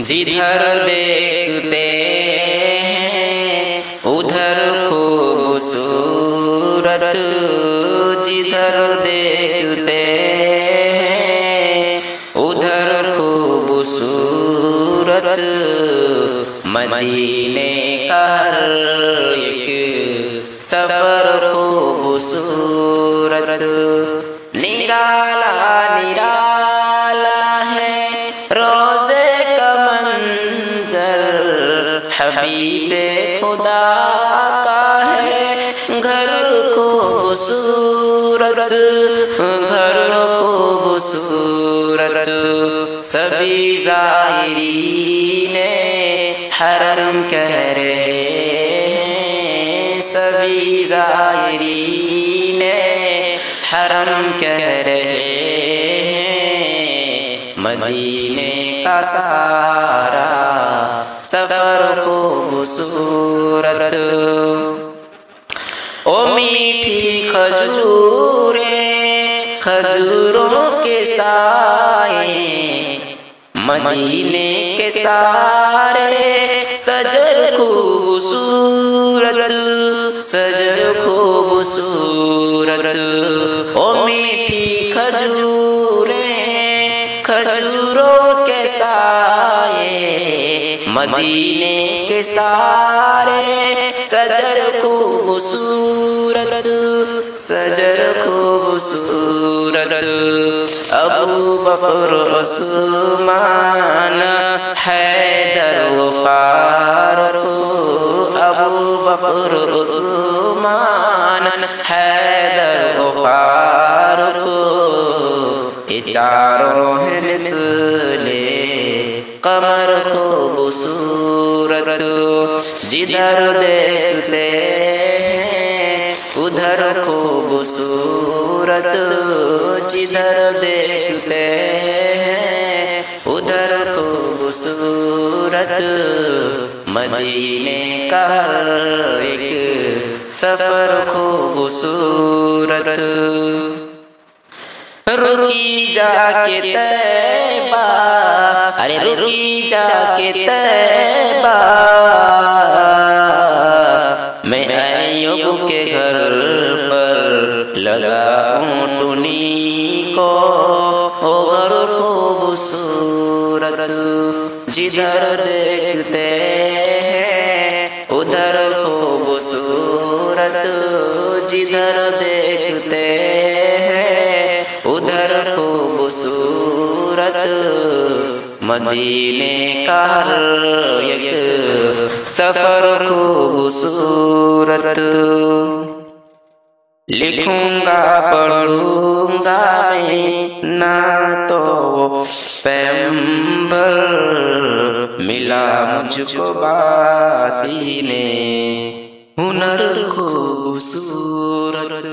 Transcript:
جدھر دیکھتے ہیں ادھر خوبصورت، جدھر دیکھتے ہیں ادھر خوبصورت، مدینے کا ہر ایک سفر خوبصورت، نرالا نرالا ہے روزے کا منظر، حبیب خدا کا ہے گھر خوبصورت، گھر خوبصورت، سبھی زائرین حرم کہہ رہے ہیں، سبھی زائرین حرم کہہ رہے ہیں، مدینے کا سارا سفر خوبصورت، او میٹھی کھجوریں کھجوروں کے سائے، مدینے کے سارے سجر خوبصورت، سجر خوبصورت، او میٹھی کھجوریں کھجوروں کے سائے، مدینے کے سارے سجر خوبصورت، سجر خوبصورت، ابو بکر عثمان حیدر و فاروق، ابو بکر عثمان حیدر و فاروق، یہ چاروں ہیں مثل قمر خوبصورت، جدھر دیکھتے ہیں ادھر خوبصورت، جدھر دیکھتے ہیں ادھر خوبصورت، مدینے کا ہر ایک سفر خوبصورت، رکی جا کے طیبہ، ارے رکی جا کے طیبہ، میں ایوب کے گھر پر لگا اونٹنی کو غر خوبصورت، جدھر دیکھتے ہیں ادھر خوبصورت، جدھر دیکھتے ہیں ادھر خوبصورت، مدینے کا ہر ایک سفر خوبصورت، لکھوں گا پڑھوں گا میں نہ تو پیغمبر، ملا مجھ کو باطی میں ہنر خوبصورت۔